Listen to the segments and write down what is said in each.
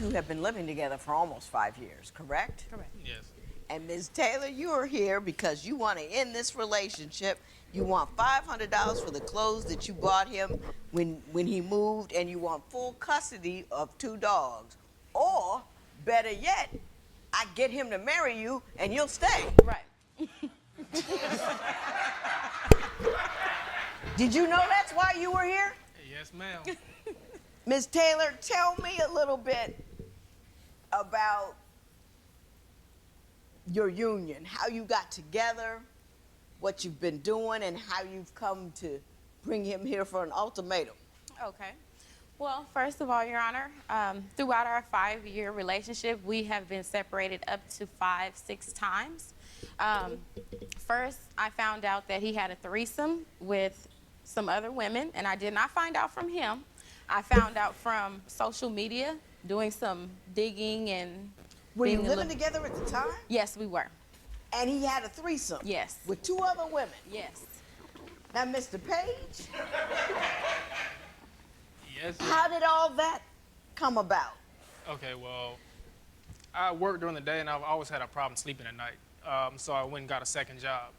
two have been living together for almost 5 years, correct? Correct. Yes. And Ms. Taylor, you are here because you want to end this relationship. You want $500 for the clothes that you bought him when he moved, and you want full custody of 2 dogs. Or, better yet, I get him to marry you and you'll stay. Right. Did you know that's why you were here? Yes, ma'am. Ms. Taylor, tell me a little bit about your union, how you got together, what you've been doing, and how you've come to bring him here for an ultimatum. Okay. Well, first of all, Your Honor, throughout our 5-year relationship, we have been separated up to 5-6 times. First, I found out that he had a threesome with some other women, and I did not find out from him. I found out from social media, doing some digging and Were you being a living little- together at the time? Yes, we were. And he had a threesome? Yes. With 2 other women? Yes. Now, Mr. Page, Yes. how did all that come about? Okay, well, I work during the day, and I've always had a problem sleeping at night. So I went and got a second job.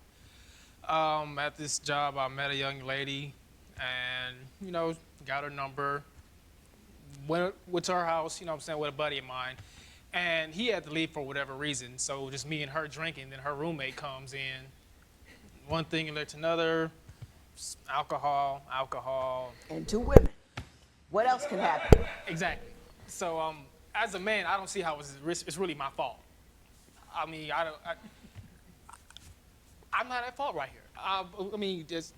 At this job, I met a young lady, and, you know, got her number. Went to her house, you know what I'm saying, with a buddy of mine. And he had to leave for whatever reason. So just me and her drinking, then her roommate comes in. One thing led to another. Alcohol. And 2 women. What else can happen? Exactly. So as a man, I don't see how it's really my fault. I mean, I'm not at fault right here. I mean, it's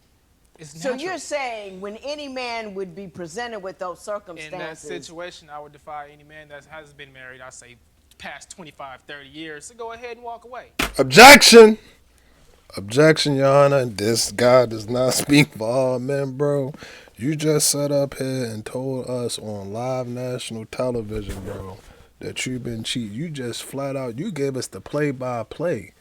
So natural. you're saying when any man would be presented with those In that circumstances, situation, I would defy any man that has been married, I say, past 25, 30 years, to go ahead and walk away. Objection! Objection, Your Honor. This guy does not speak for all men, bro. You just sat up here and told us on live national television, bro, that you've been cheating. You just flat out, you gave us the play-by-play.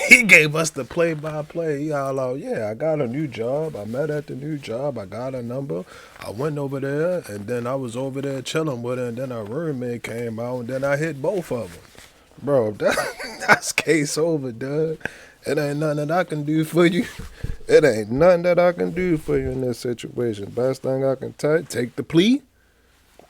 He gave us the play-by-play. He all out, yeah, I got a new job. I met at the new job. I got a number. I went over there, and then I was over there chilling with her, and then our roommate came out, and then I hit both of them. Bro, that's case over, dude. It ain't nothing that I can do for you. It ain't nothing that I can do for you in this situation. Best thing I can tell you, take the plea.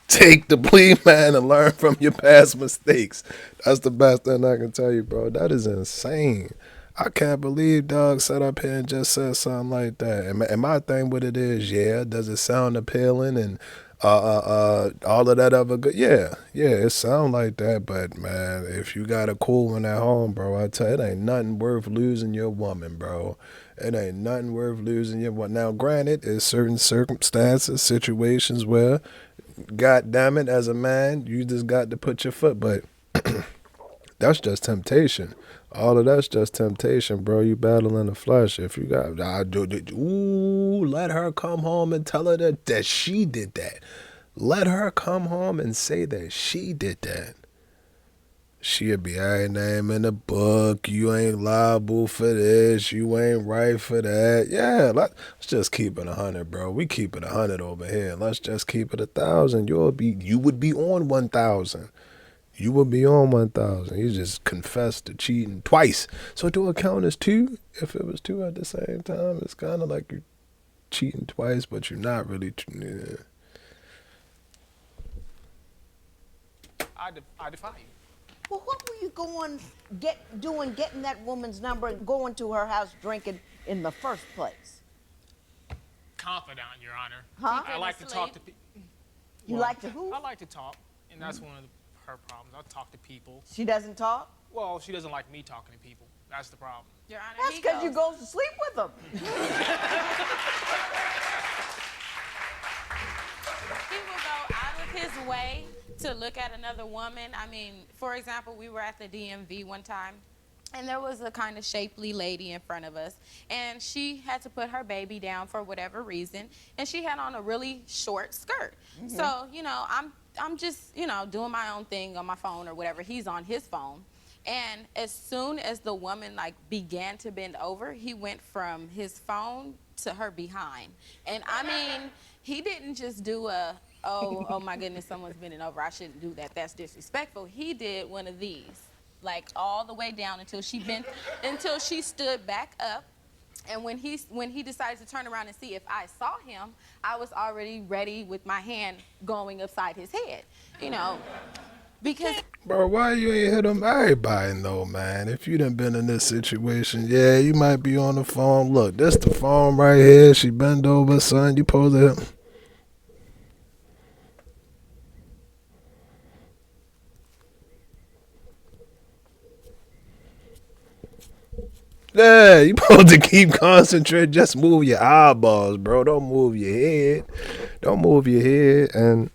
Take the plea, man, and learn from your past mistakes. That's the best thing I can tell you, bro. That is insane. I can't believe Doug sat up here and just said something like that. And my thing with it is, yeah, does it sound appealing and all of that other good? Yeah, it sound like that. But man, if you got a cool one at home, bro, I tell you, it ain't nothing worth losing your woman, bro. It ain't nothing worth losing your woman. Now, granted, there's certain circumstances, situations where, God damn it, as a man, you just got to put your foot, but that's just temptation. All of that's just temptation, bro. You battle in the flesh. If you got, let her come home and tell her that she did that. Let her come home and say that she did that. She'll be, I name in the book. You ain't liable for this. You ain't right for that. Yeah, let's just keep it 100, bro. We keep it 100 over here. Let's just keep it 1,000. You would be on 1,000. You would be on 1,000. You just confessed to cheating twice. So do it count as 2? If it was 2 at the same time, it's kind of like you're cheating twice, but you're not really. Yeah. I defy you. well, what were you getting that woman's number and going to her house drinking in the first place? Confidant, Your Honor. Huh? I like to talk to people. You like to who? I like to talk, and that's one of her problems. I talk to people. She doesn't talk? Well, she doesn't like me talking to people. That's the problem. Your Honor, That's because you go to sleep with them. He will go out of his way to look at another woman. I mean, for example, we were at the DMV one time, and there was a kind of shapely lady in front of us, and she had to put her baby down for whatever reason, and she had on a really short skirt. So, you know, I'm just, you know, doing my own thing on my phone or whatever. He's on his phone. And as soon as the woman like began to bend over, he went from his phone to her behind. And I mean, he didn't just do a oh my goodness, someone's bending over. I shouldn't do that. That's disrespectful. He did one of these, like all the way down until she stood back up. And when he decided to turn around and see if I saw him, I was already ready with my hand going upside his head, you know, because Bro, why you ain't hit him? Everybody know, man. If you done been in this situation, yeah, you might be on the phone. Look, this the phone right here. She bend over, son. You supposed to. Yeah, you supposed to keep concentrating. Just move your eyeballs, bro. Don't move your head. Don't move your head. And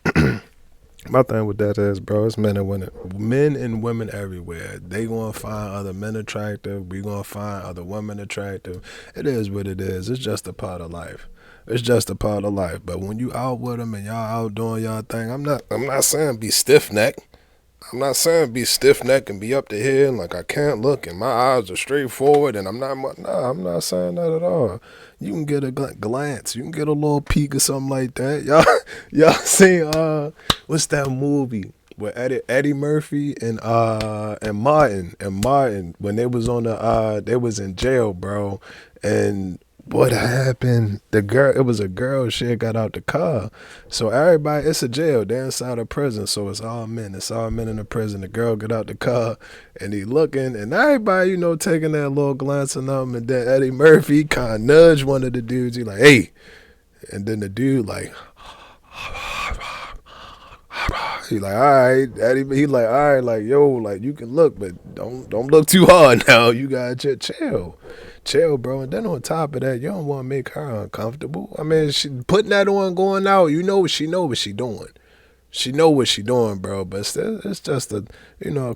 my thing with that is, bro, it's men and women everywhere. They gonna find other men attractive. We gonna find other women attractive. It is what it is. It's just a part of life. It's just a part of life. But when you out with them and y'all out doing y'all thing, I'm not saying be stiff necked. I'm not saying be stiff necked and be up to here and like I can't look and my eyes are straight forward and I'm not saying that at all. You can get a glance, you can get a little peek or something like that. Y'all seen what's that movie with Eddie Murphy and Martin when they was on they was in jail, bro, and what happened? It was a girl. She had got out the car. So everybody, it's a jail. They're inside a prison. So it's all men. It's all men in the prison. The girl get out the car and he looking and everybody, taking that little glance at them. And then Eddie Murphy kind of nudged one of the dudes. He like, hey. And then the dude like, he like, all right, Eddie. He like, all right, like, yo, like you can look, but don't look too hard now. You gotta chill, bro. And then on top of that, you don't want to make her uncomfortable. I mean, she putting that on, going out. You know what she doing. She know what she doing, bro. But still, it's just a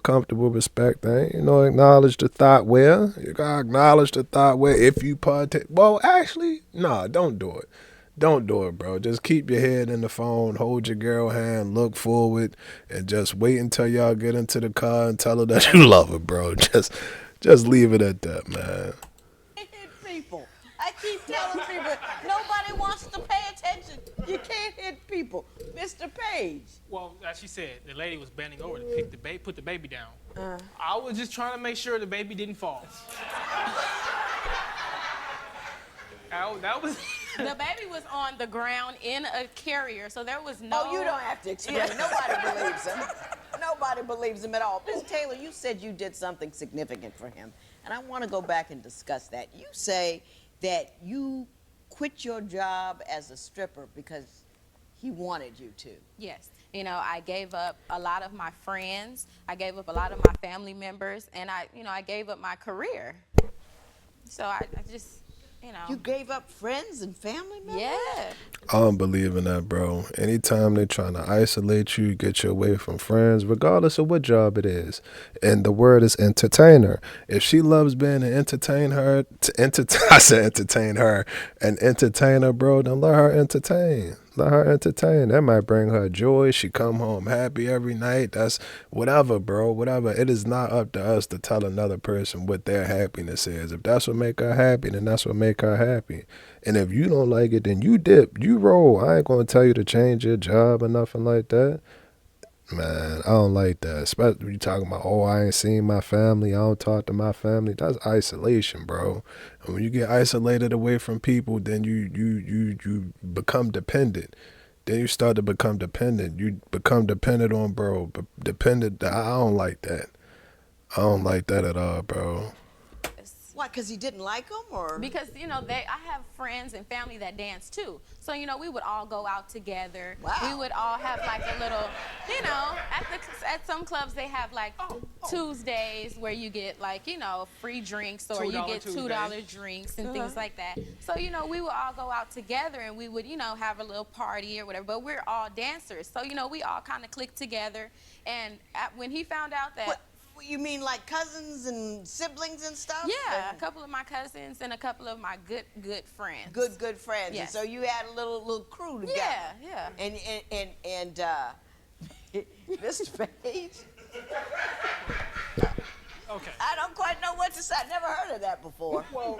comfortable respect thing. Acknowledge the thought where you gotta acknowledge the thought where if you partake. Well, actually, nah, don't do it. Don't do it, bro. Just keep your head in the phone, hold your girl hand, look forward, and just wait until y'all get into the car and tell her that you love her, bro. Just leave it at that, man. Hit people. I keep telling people, nobody wants to pay attention. You can't hit people. Mr. Page. Well, as she said, the lady was bending over to put the baby down. I was just trying to make sure the baby didn't fall. That was. the baby was on the ground in a carrier, so there was no. Oh, you don't have to explain. Nobody believes him. Nobody believes him at all. Ms. Taylor, you said you did something significant for him, and I want to go back and discuss that. You say that you quit your job as a stripper because he wanted you to. Yes. I gave up a lot of my friends. I gave up a lot of my family members, and I gave up my career. So I just. You gave up friends and family members? Yeah. I don't believe in that, bro. Anytime they're trying to isolate you, get you away from friends, regardless of what job it is. And the word is entertainer. If she loves being an entertainer, I said entertain her, an entertainer, bro, then let her entertain. Let her entertain. That might bring her joy. She come home happy every night. That's whatever, bro. Whatever. It is not up to us to tell another person what their happiness is. If that's what make her happy, then that's what make her happy. And if you don't like it, then you dip. You roll. I ain't gonna tell you to change your job or nothing like that. Man, I don't like that. Especially when you talking about, oh, I ain't seen my family. I don't talk to my family. That's isolation, bro. And when you get isolated away from people, then you become dependent. Then you start to become dependent. You become dependent on, bro. Dependent. I don't like that. I don't like that at all, bro. Why, because he didn't like them, or? Because, I have friends and family that dance too. So, we would all go out together. Wow. We would all have like a little, at some clubs they have like Tuesdays where you get like, free drinks, or you get $2 drinks and things like that. So, we would all go out together and we would, have a little party or whatever, but we're all dancers. So, we all kind of clicked together. And when he found out that... What? You mean like cousins and siblings and stuff? Yeah, a couple of my cousins and a couple of my good friends. Good friends. Yes. And so you had a little crew together. Yeah. And Mr. Page. Okay. I don't quite know what to say. I never heard of that before. Well,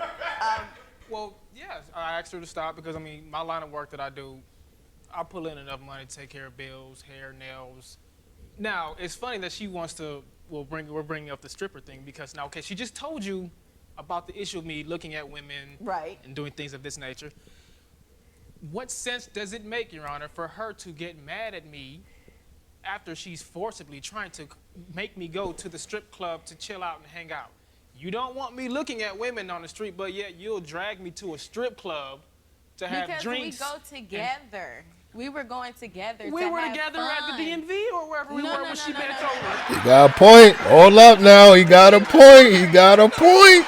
yes. I asked her to stop because my line of work that I do, I pull in enough money to take care of bills, hair, nails. Now it's funny that she wants to. We're bringing up the stripper thing because now, okay, she just told you about the issue of me looking at women Right. and doing things of this nature. What sense does it make, Your Honor, for her to get mad at me after she's forcibly trying to make me go to the strip club to chill out and hang out? You don't want me looking at women on the street, but yet you'll drag me to a strip club to have Because drinks. we go together. We were going together. We to were have together fun. at the DMV or wherever we No, were no, when no, she no, bent no, over. He got a point. Hold up now. He got a point. He got a point.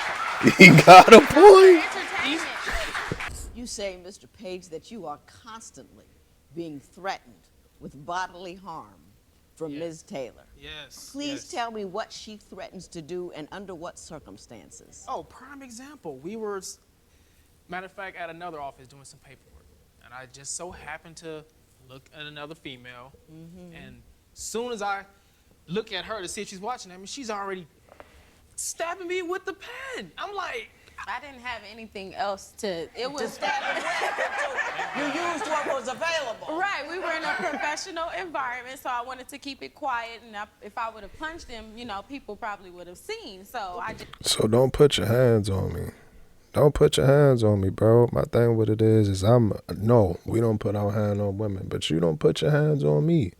He got a point. Entertainment. You say, Mr. Page, that you are constantly being threatened with bodily harm from Yes. Ms. Taylor. Yes. Please yes. tell me what she threatens to do and under what circumstances. Oh, prime example. We were, matter of fact, at another office doing some paperwork. And I just so happened to look at another female. And soon as I look at her to see if she's watching at me, she's already stabbing me with the pen. I'm like, I didn't have anything else to. It was You used what was available. right. We were in a professional environment, so I wanted to keep it quiet. And if I would have punched him, people probably would have seen. So I just. So don't put your hands on me. Don't put your hands on me, bro. My thing with it is no, we don't put our hand on women, but you don't put your hands on me.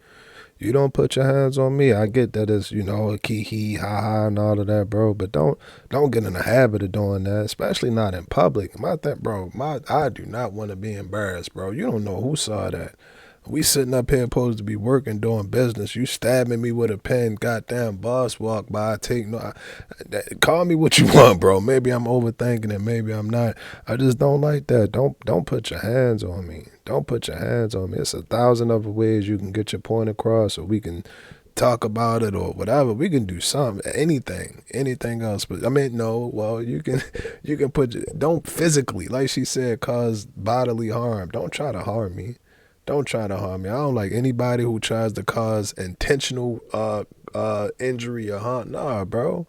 You don't put your hands on me. I get that it's, a key, ha ha, and all of that, bro. But don't get in the habit of doing that, especially not in public. I do not want to be embarrassed, bro. You don't know who saw that. We sitting up here supposed to be working, doing business. You stabbing me with a pen, goddamn boss walk by. Call me what you want, bro. Maybe I'm overthinking it. Maybe I'm not. I just don't like that. Don't put your hands on me. Don't put your hands on me. It's 1,000 other ways you can get your point across, or we can talk about it or whatever. We can do something, anything else. But no. Well, you can don't physically, like she said, cause bodily harm. Don't try to harm me. Don't try to harm me. I don't like anybody who tries to cause intentional injury or harm. Nah, bro.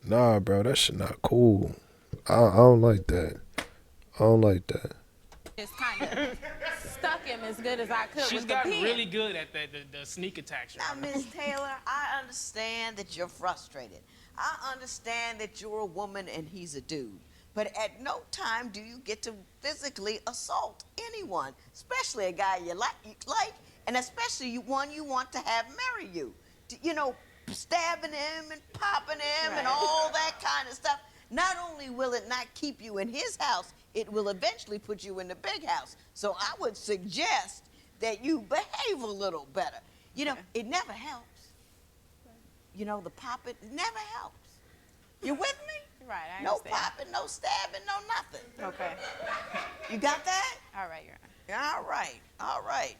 That shit not cool. I don't like that. I don't like that. Just kind of stuck him as good as I could. she's with the gotten pen. really good at the sneak attacks. Your Now, Honor. Ms. Taylor, I understand that you're frustrated. I understand that you're a woman and he's a dude. But at no time do you get to physically assault anyone, especially a guy you like, and especially one you want to have marry you. Stabbing him and popping him and Right. all that kind of stuff. Not only will it not keep you in his house, it will eventually put you in the big house. So I would suggest that you behave a little better. It never helps. The popping, it never helps. You with me? Right, I No understand. popping, no stabbing, no nothing. Okay. You got that? All right, Your Honor. All right.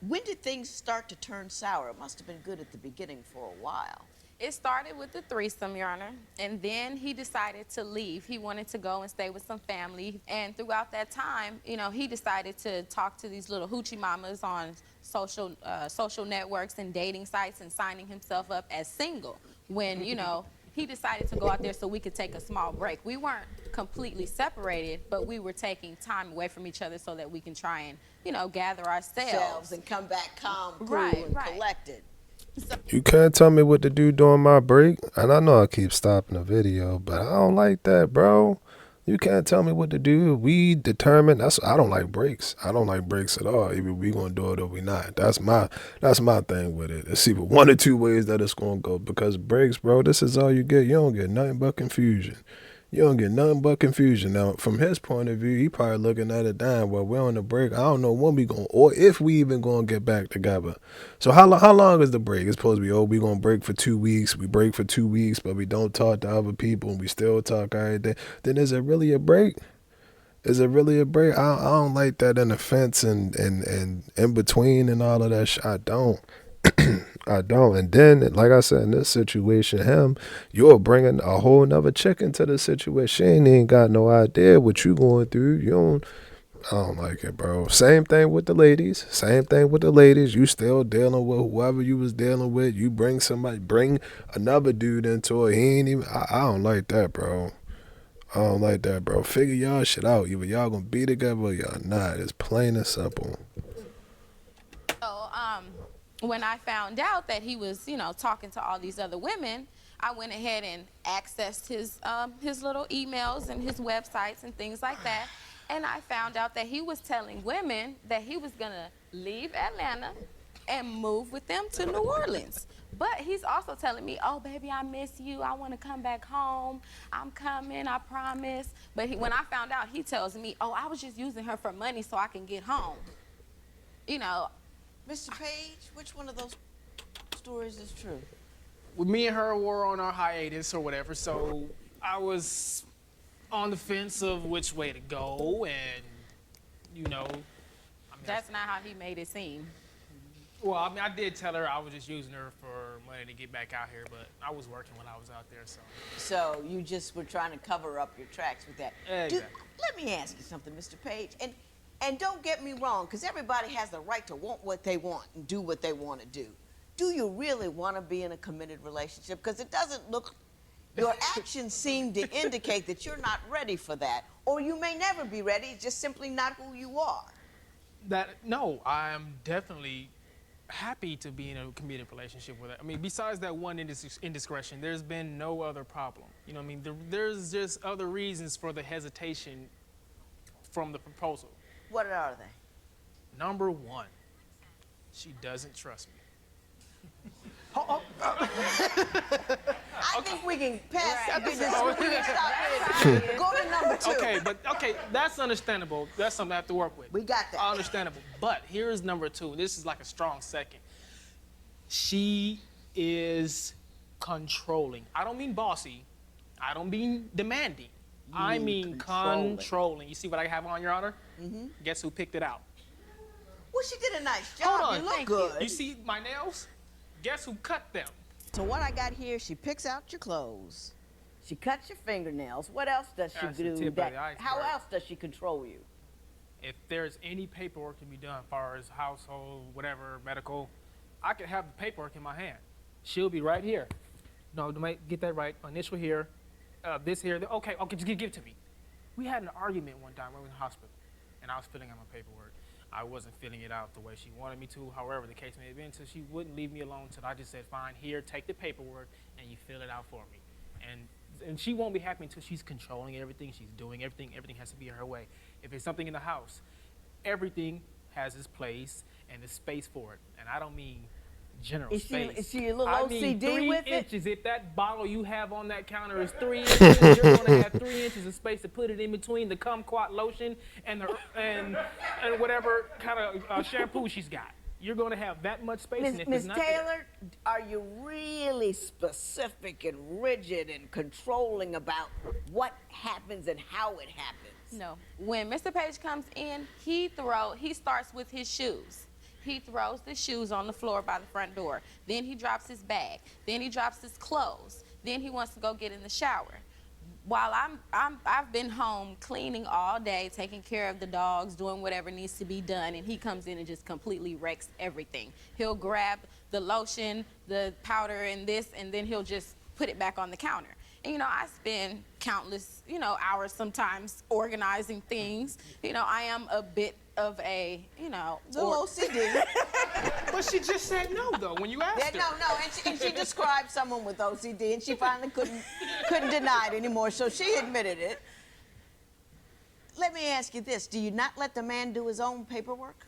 When did things start to turn sour? It must have been good at the beginning for a while. It started with the threesome, Your Honor, and then he decided to leave. He wanted to go and stay with some family, and throughout that time, he decided to talk to these little hoochie mamas on social networks and dating sites and signing himself up as single when, he decided to go out there so we could take a small break. We weren't completely separated, but we were taking time away from each other so that we can try and, gather ourselves. And come back calm, cool, Right, and right. collected. You can't tell me what to do during my break. And I know I keep stopping the video, but I don't like that, bro. You can't tell me what to do. We determine. I don't like breaks. I don't like breaks at all. Either we gonna do it or we not. That's my thing with it. It's either one or two ways that it's gonna go. Because breaks, bro, this is all you get. You don't get nothing but confusion. Now, from his point of view, he probably looking at it down. Well, we're on the break. I don't know when we going, or if we even gonna get back together. So how long is the break? It's supposed to be, we gonna break for 2 weeks. We break for 2 weeks, but we don't talk to other people, and we still talk every day. Then is it really a break? Is it really a break? I don't like that interference and in between and all of that shit. I don't. I don't. And then, like I said, in this situation, you're bringing a whole nother chick into the situation. She ain't even got no idea what you going through. I don't like it, bro. Same thing with the ladies. You still dealing with whoever you was dealing with. You bring another dude into it. He ain't even, I don't like that, bro. Figure y'all shit out. Either y'all gonna be together or y'all not. It's plain and simple. when I found out that he was, talking to all these other women, I went ahead and accessed his little emails and his websites and things like that. And I found out that he was telling women that he was gonna leave Atlanta and move with them to New Orleans. But he's also telling me, oh, baby, I miss you. I want to come back home. I'm coming, I promise. But when I found out, he tells me, oh, I was just using her for money so I can get home. Mr. Page, which one of those stories is true? Well, me and her were on our hiatus or whatever, so I was on the fence of which way to go, and That's not how he made it seem. Well, I mean, I did tell her I was just using her for money to get back out here, but I was working when I was out there, so. So you just were trying to cover up your tracks with that. Exactly. Let me ask you something, Mr. Page, and don't get me wrong, because everybody has the right to want what they want and do what they want to do. Do you really want to be in a committed relationship? Because it doesn't look, your actions seem to indicate that you're not ready for that, or you may never be ready. It's just simply not who you are. No, I'm definitely happy to be in a committed relationship with her. I mean, besides that one indiscretion, there's been no other problem. You know what I mean? There's just other reasons for the hesitation from the proposal. What are they? Number one, she doesn't trust me. I think we can pass that business. Go to number two. Okay, that's understandable. That's something I have to work with. We got that. Understandable. But here's number two. This is like a strong second. She is controlling. I don't mean bossy. I don't mean demanding. I mean controlling. You see what I have on, Your Honor? Mm-hmm. Guess who picked it out? Well, she did a nice job. Hold on. You look good. You see my nails? Guess who cut them? So what I got here, she picks out your clothes. She cuts your fingernails. What else does she That's the do? tip of the iceberg. How else does she control you? If there's any paperwork to be done as far as household, whatever, medical, I could have the paperwork in my hand. She'll be right here. No, get that right. Initial here, this here. Okay, just give it to me. We had an argument one time when we were in the hospital, and I was filling out my paperwork. I wasn't filling it out the way she wanted me to, however the case may have been, so she wouldn't leave me alone until I just said, fine, here, take the paperwork, and you fill it out for me. And she won't be happy until she's controlling everything, she's doing everything, everything has to be her way. If it's something in the house, everything has its place and the space for it. And I don't mean general space. Is she a little I OCD mean 3 with inches. If that bottle you have on that counter is 3 inches, you're going to have 3 inches of space to put it in between the kumquat lotion and whatever kind of shampoo she's got. You're going to have that much space. Ms. Taylor, are you really specific and rigid and controlling about what happens and how it happens? No. When Mr. Page comes in, he starts with his shoes. He throws the shoes on the floor by the front door. Then he drops his bag. Then he drops his clothes. Then he wants to go get in the shower. While I've been home cleaning all day, taking care of the dogs, doing whatever needs to be done, and he comes in and just completely wrecks everything. He'll grab the lotion, the powder, and this, and then he'll just put it back on the counter. And, I spend countless, hours sometimes organizing things. I am a bit of a, Little OCD. But she just said no, though, when you asked her. No, and she described someone with OCD, and she finally couldn't deny it anymore, so she admitted it. Let me ask you this. Do you not let the man do his own paperwork?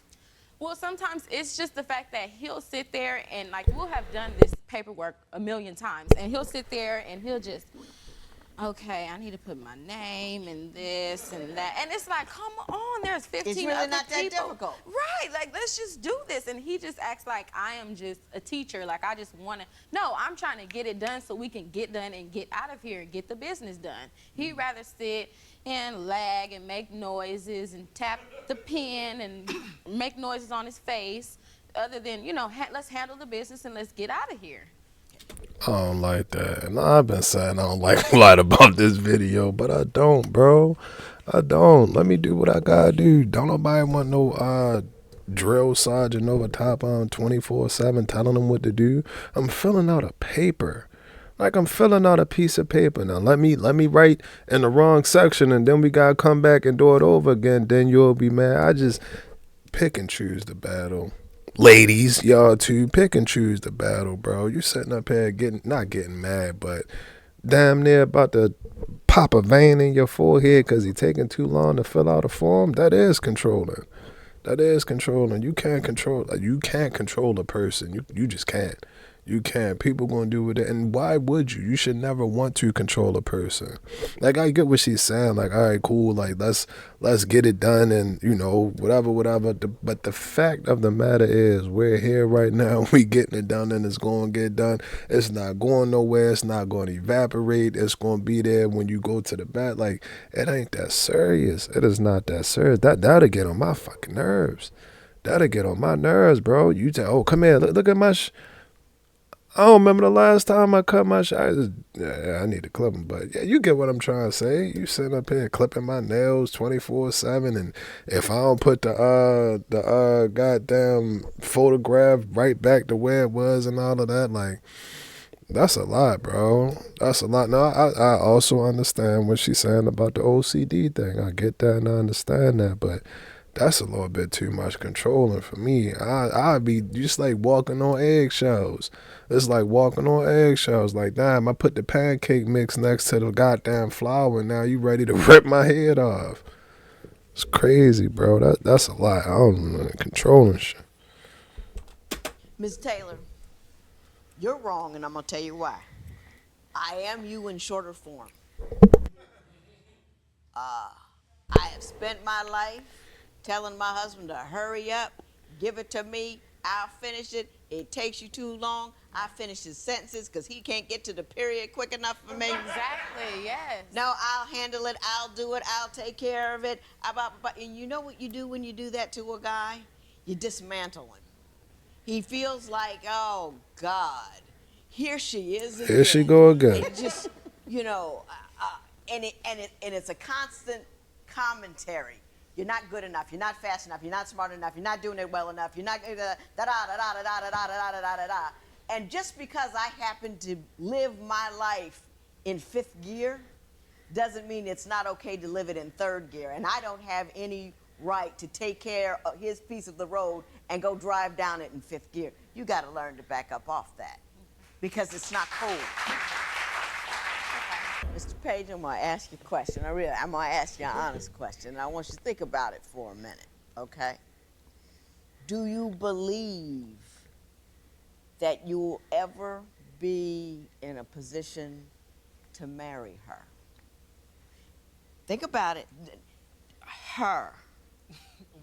Well, sometimes it's just the fact that he'll sit there and, we'll have done this paperwork a million times, and he'll sit there and he'll just, okay, I need to put my name and this and that. And it's like, come on, there's 15 It's really other not that people. difficult. Right, let's just do this. And he just acts like I am just a teacher, I just want to. No, I'm trying to get it done so we can get done and get out of here and get the business done. He'd rather sit and lag and make noises and tap the pen and make noises on his face other than, let's handle the business and let's get out of here. I don't like that. And I've been saying I don't like a lot about this video, but I don't, bro. I don't. Let me do what I gotta do. Don't nobody want no drill sergeant over top on 24/7 telling them what to do. I'm filling out a paper. I'm filling out a piece of paper. Now let me write in the wrong section and then we gotta come back and do it over again. Then you'll be mad. I just pick and choose the battle. ladies, y'all too, pick and choose the battle, bro. You sitting up here not getting mad, but damn near about to pop a vein in your forehead because he taking too long to fill out a form. That is controlling. That is controlling. You can't control a person. You just can't. You can't. People gonna do with it. And why would you? You should never want to control a person. Like I get what she's saying. Like, all right, cool. Like let's get it done and whatever. But the fact of the matter is we're here right now, we getting it done and it's gonna get done. It's not going nowhere, it's not gonna evaporate, it's gonna be there when you go to the bat. Like, it ain't that serious. It is not that serious. That'll get on my fucking nerves. That'll get on my nerves, bro. You tell, oh, come here, look at my I don't remember the last time I cut my shit. I need to clip them, but yeah, you get what I'm trying to say. You sitting up here clipping my nails 24/7, and if I don't put the goddamn photograph right back to where it was and all of that, like that's a lot, bro. That's a lot. Now I also understand what she's saying about the OCD thing. I get that and I understand that, but that's a little bit too much controlling for me. I'd be just like walking on eggshells. It's like walking on eggshells. Like, damn, I put the pancake mix next to the goddamn flour and now you ready to rip my head off. It's crazy, bro. That's a lot. I don't know, controlling shit. Ms. Taylor, you're wrong, and I'm going to tell you why. I am you in shorter form. I have spent my life telling my husband to hurry up, give it to me, I'll finish it. It takes you too long. I finish his sentences because he can't get to the period quick enough for me. Exactly, yes. No, I'll handle it. I'll do it. I'll take care of it. And you know what you do when you do that to a guy? You dismantle him. He feels like, oh, God, here she is again. Here she go again. It just, you know, and it's a constant commentary. You're not good enough. You're not fast enough. You're not smart enough. You're not doing it well enough. You're not da-da-da-da-da-da-da-da-da-da-da-da. And just because I happen to live my life in fifth gear doesn't mean it's not okay to live it in third gear. And I don't have any right to take care of his piece of the road and go drive down it in fifth gear. You got to learn to back up off that because it's not cool. Mr. Page, I'm going to ask you a question. I'm going to ask you an honest question, and I want you to think about it for a minute, okay? Do you believe that you will ever be in a position to marry her? Think about it. Her.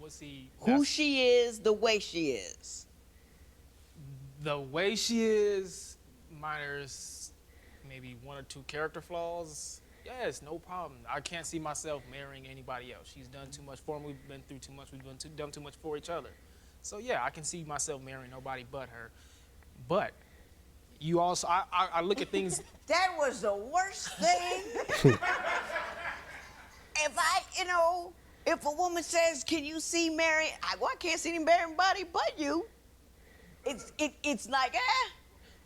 Well, see, Who she is, the way she is. The way she is, minus maybe one or two character flaws. Yes, no problem. I can't see myself marrying anybody else. She's done too much for me. We've been through too much. We've done too much for each other. So yeah, I can see myself marrying nobody but her. But you also, I look at things. That was the worst thing. If a woman says, "Can you see Mary?" I can't see anybody but you. It's like,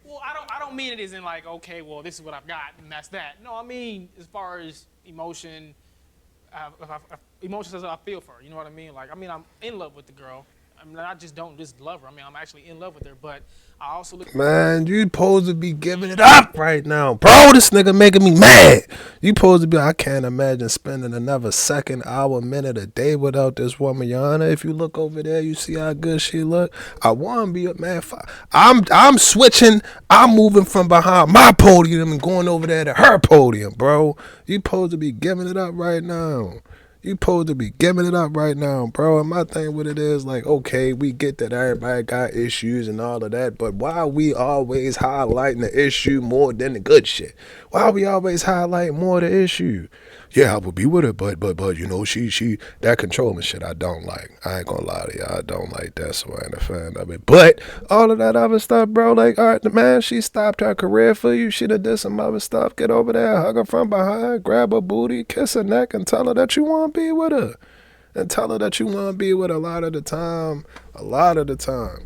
Well, I don't mean it as in like, okay, well, this is what I've got and that's that. No, I mean as far as emotion, emotions as I feel for her. You know what I mean? Like, I mean, I'm in love with the girl. I mean, I just don't just love her. I mean, I'm actually in love with her, but I also look. Man, you supposed to be giving it up right now, bro. This nigga making me mad. You supposed to be. I can't imagine spending another second, hour, minute, a day without this woman, Yana. If you look over there, you see how good she look. I want to be a man. I'm switching. I'm moving from behind my podium and going over there to her podium, bro. You supposed to be giving it up right now. You supposed to be giving it up right now, bro. And my thing with it is like, okay, we get that everybody got issues and all of that, but why are we always highlighting the issue more than the good shit? Why are we always highlighting more the issue? Yeah, I would be with her, but you know, she that controlling shit I don't like. I ain't gonna lie to y'all, I don't like that, so I ain't a fan of it. But all of that other stuff, bro, like, all right, man, she stopped her career for you. She done did some other stuff. Get over there, hug her from behind, grab her booty, kiss her neck, and tell her that you want to be with her. And tell her that you want to be with her a lot of the time. A lot of the time.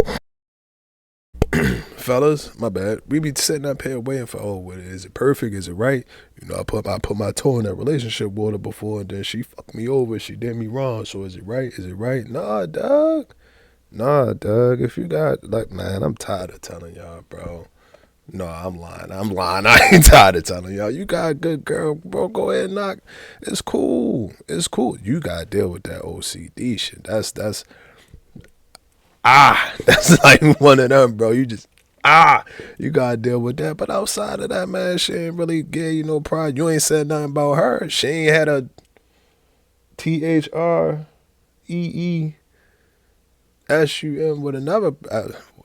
Fellas, my bad. We be sitting up here waiting for, oh, is it perfect? Is it right? You know, I put my toe in that relationship water before, and then she fucked me over. She did me wrong. So is it right? Is it right? Nah, dog. Nah, Doug, if you got, like, man, I'm tired of telling y'all, bro. No, I'm lying. I'm lying. I ain't tired of telling y'all. You got a good girl, bro. Go ahead and knock. It's cool. It's cool. You gotta deal with that OCD shit. That's like one of them, bro. You just you gotta deal with that. But outside of that, man, she ain't really give you no pride. You ain't said nothing about her. She ain't had a THREESUM with another.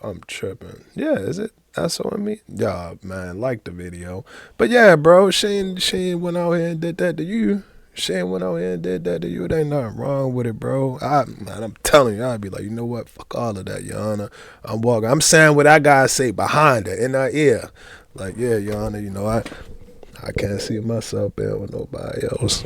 I'm tripping. Yeah, is it? That's what I mean. Yeah, man, like the video. But yeah, bro, she ain't went out here and did that to you. She ain't went out here and did that to you. There ain't nothing wrong with it, bro. Man, I'm telling you, I'd be like, you know what? Fuck all of that, Your Honor. I'm walking. I'm saying what I gotta say behind her, in her ear. Like, yeah, Your Honor, you know, I can't see myself being with nobody else.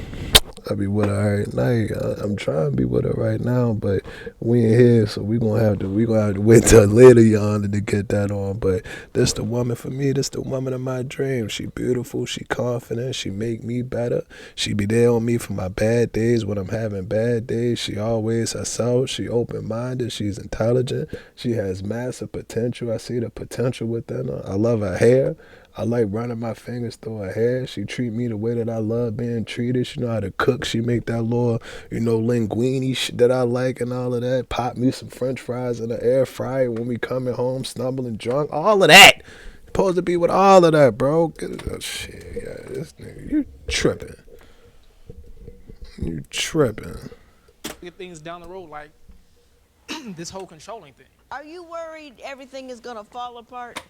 I be with her every night. I'm trying to be with her right now, but we ain't here, so we gonna have to wait till later, Yana, to get that on. But this the woman for me. This the woman of my dreams. She beautiful. She confident. She make me better. She be there on me for my bad days when I'm having bad days. She always herself. She open minded. She's intelligent. She has massive potential. I see the potential within her. I love her hair. I like running my fingers through her hair. She treat me the way that I love being treated. She know how to cook. She make that little, linguine that I like and all of that. Pop me some French fries in the air fryer when we coming home, stumbling drunk. All of that. Supposed to be with all of that, bro. Shit, yeah, this nigga, you tripping. You tripping. Get things down the road like this whole controlling thing. Are you worried everything is gonna fall apart?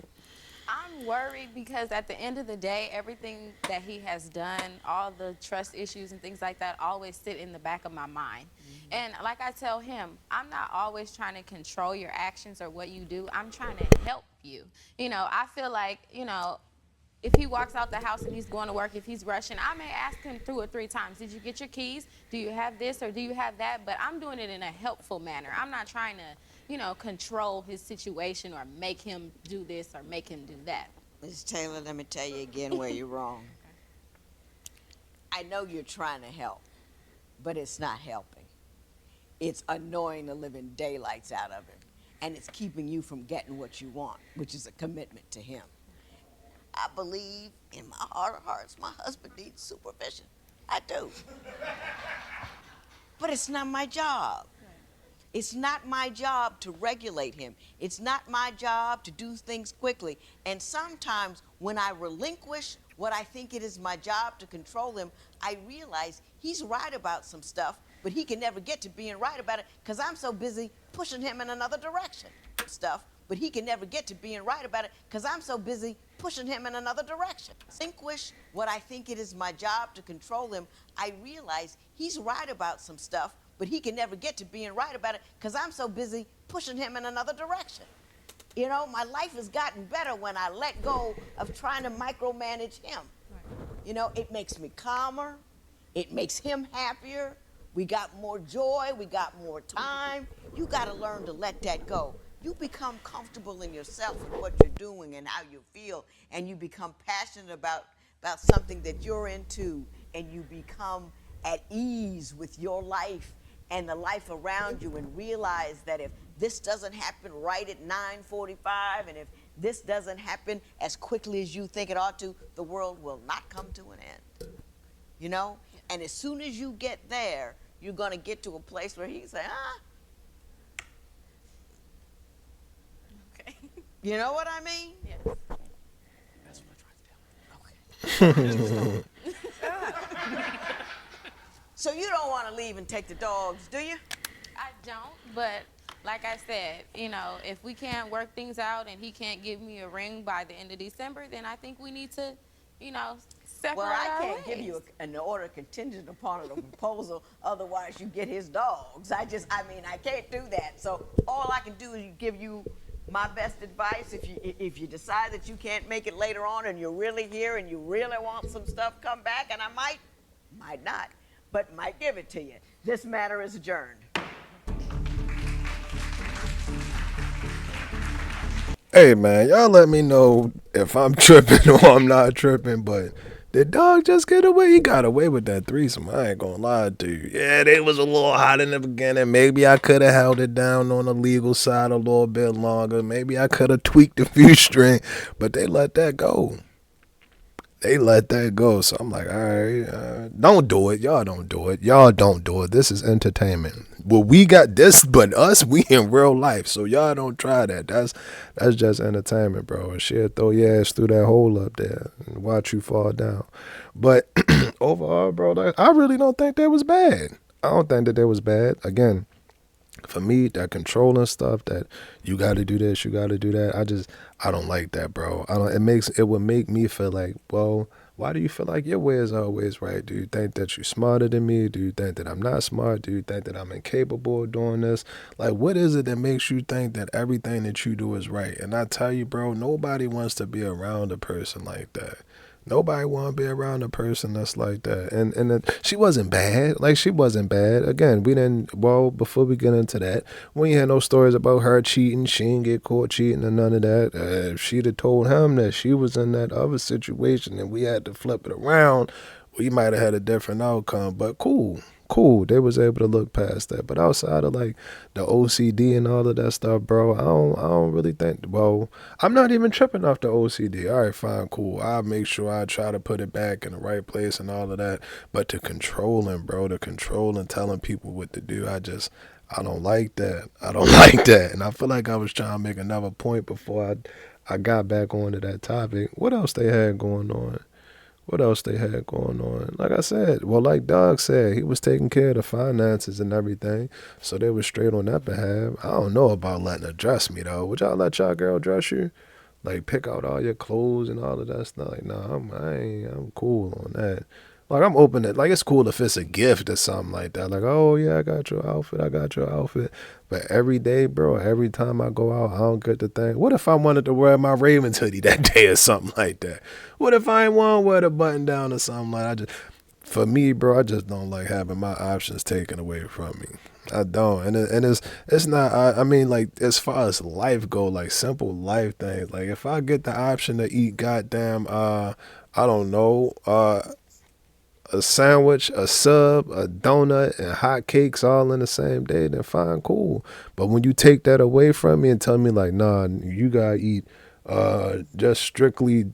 I'm worried because at the end of the day, everything that he has done, all the trust issues and things like that always sit in the back of my mind. And like I tell him, I'm not always trying to control your actions or what you do. I'm trying to help you. I feel like, if he walks out the house and he's going to work, if he's rushing, I may ask him 2 or 3 times, did you get your keys? Do you have this or do you have that? But I'm doing it in a helpful manner. I'm not trying to, control his situation or make him do this or make him do that. Ms. Taylor, let me tell you again where you're wrong. I know you're trying to help, but it's not helping. It's annoying the living daylights out of him, and it's keeping you from getting what you want, which is a commitment to him. I believe in my heart of hearts my husband needs supervision. I do. But it's not my job. It's not my job to regulate him. It's not my job to do things quickly. And sometimes when I relinquish what I think it is my job to control him, I realize he's right about some stuff, but he can never get to being right about it because I'm so busy pushing him in another direction. But he can never get to being right about it because I'm so busy pushing him in another direction. Relinquish what I think it is my job to control him, I realize he's right about some stuff, but he can never get to being right about it because I'm so busy pushing him in another direction. My life has gotten better when I let go of trying to micromanage him. It makes me calmer. It makes him happier. We got more joy. We got more time. You got to learn to let that go. You become comfortable in yourself and what you're doing and how you feel, and you become passionate about something that you're into, and you become at ease with your life and the life around you, and realize that if this doesn't happen right at 9:45, and if this doesn't happen as quickly as you think it ought to, the world will not come to an end. And as soon as you get there, you're going to get to a place where he can say, Okay. You know what I mean? Yes. That's what I tried to tell him. Okay. So you don't want to leave and take the dogs, do you? I don't, but like I said, if we can't work things out and he can't give me a ring by the end of December, then I think we need to, separate Well, I our can't give ways. you an order contingent upon a proposal. Otherwise, you get his dogs. I can't do that. So all I can do is give you my best advice. If you decide that you can't make it later on and you're really here and you really want some stuff, come back, and I might not, but might give it to you. This matter is adjourned. Hey, man, y'all let me know if I'm tripping or I'm not tripping, but Did dog just get away? He got away with that threesome. I ain't gonna lie to you. Yeah, they was a little hot in the beginning. Maybe I could have held it down on the legal side a little bit longer. Maybe I could have tweaked a few string, but they let that go. They let that go. So I'm like, all right, don't do it. Y'all don't do it. Y'all don't do it. This is entertainment. Well, we got this, but us, we in real life. So y'all don't try that. That's just entertainment, bro. And she'll throw your ass through that hole up there and watch you fall down. But overall, bro, like, I really don't think that was bad. I don't think that was bad. Again, for me, that controlling stuff, that you got to do this, you got to do that. I don't like that, bro. I don't. It would make me feel like, well, why do you feel like your way is always right? Do you think that you're smarter than me? Do you think that I'm not smart? Do you think that I'm incapable of doing this? Like, what is it that makes you think that everything that you do is right? And I tell you, bro, nobody wants to be around a person like that. Nobody want to be around a person that's like that. And she wasn't bad. Like, she wasn't bad. Again, we didn't, well, before we get into that, we ain't had no stories about her cheating. She didn't get caught cheating or none of that. If she'd have told him that she was in that other situation and we had to flip it around, we might have had a different outcome. But cool. Cool. They was able to look past that. But outside of like the OCD and all of that stuff, bro, I don't really think, well, I'm not even tripping off the OCD. All right, fine, cool. I'll make sure I try to put it back in the right place and all of that. But the controlling, bro, the controlling, telling people what to do, I don't like that. I don't like that. And I feel like I was trying to make another point before I got back onto that topic. What else they had going on? What else they had going on? Like I said, well, like Doug said, he was taking care of the finances and everything, so they were straight on that behalf. I don't know about letting her dress me, though. Would y'all let y'all girl dress you? Like, pick out all your clothes and all of that stuff? Like, nah, I'm cool on that. Like, I'm open to, like, it's cool if it's a gift or something like that. Like, oh, yeah, I got your outfit, I got your outfit. But every day, bro, every time I go out, I don't get to think, what if I wanted to wear my Ravens hoodie that day or something like that? What if I ain't want to wear the button down or something like that? For me, bro, I just don't like having my options taken away from me. I don't, and it's not. I mean, like, as far as life go, like simple life things. Like, if I get the option to eat goddamn, I don't know, a sandwich, a sub, a donut, and hot cakes all in the same day, then fine, cool. But when you take that away from me and tell me like, nah, you gotta eat just strictly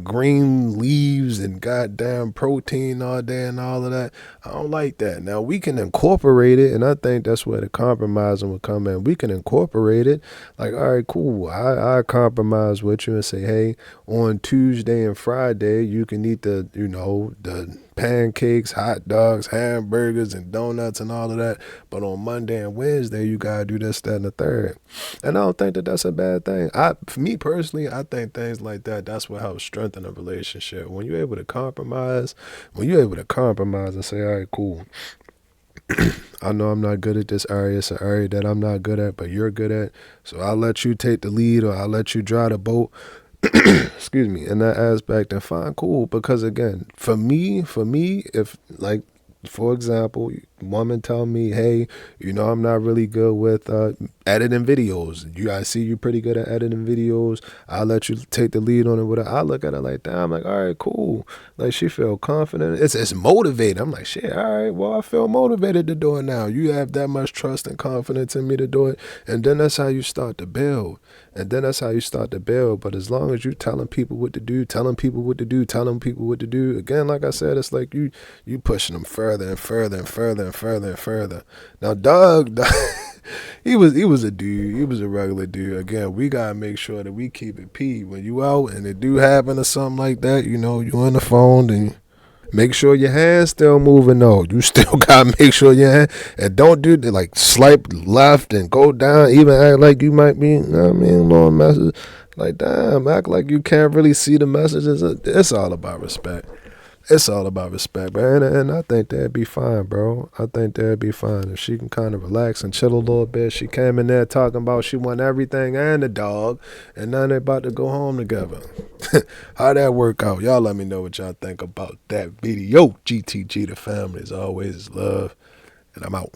green leaves and goddamn protein all day and all of that, I don't like that. Now we can incorporate it, and I think that's where the compromising would come in. We can incorporate it. Like, all right, cool. I compromise with you and say, hey, on Tuesday and Friday you can eat the pancakes, hot dogs, hamburgers, and donuts and all of that. But on Monday and Wednesday, you gotta do this, that, and the third. And I don't think that that's a bad thing. For me personally, I think things like that, that's what helps strengthen a relationship. When you're able to compromise, and say, all right, cool. I know I'm not good at this area. It's an area that I'm not good at, but you're good at. So I'll let you take the lead, or I'll let you drive the boat. Excuse me, in that aspect, and fine, cool. Because again, for me, if, like, for example, woman tell me, hey, I'm not really good with editing videos. I see you pretty good at editing videos. I'll let you take the lead on it. Whatever. I look at it like that. I'm like, all right, cool. Like, she feel confident. It's motivated. I'm like, shit, all right, well, I feel motivated to do it now. You have that much trust and confidence in me to do it. And then that's how you start to build. But as long as you telling people what to do, again, like I said, it's like you pushing them further and further and further and further and further. Now, Doug he was a dude. He was a regular dude. Again, we gotta make sure that we keep it P. When you out and it do happen or something like that, you on the phone, and make sure your hand's still moving though. You still gotta make sure your hand, and don't do the, like, swipe left and go down, even act like you might be, little message. Like, damn, act like you can't really see the messages. It's all about respect. And I think that'd be fine, bro. I think that'd be fine if she can kind of relax and chill a little bit. She came in there talking about she want everything and the dog, and now they about to go home together. How that work out? Y'all let me know what y'all think about that video. GTG, the family, as always, is love, and I'm out.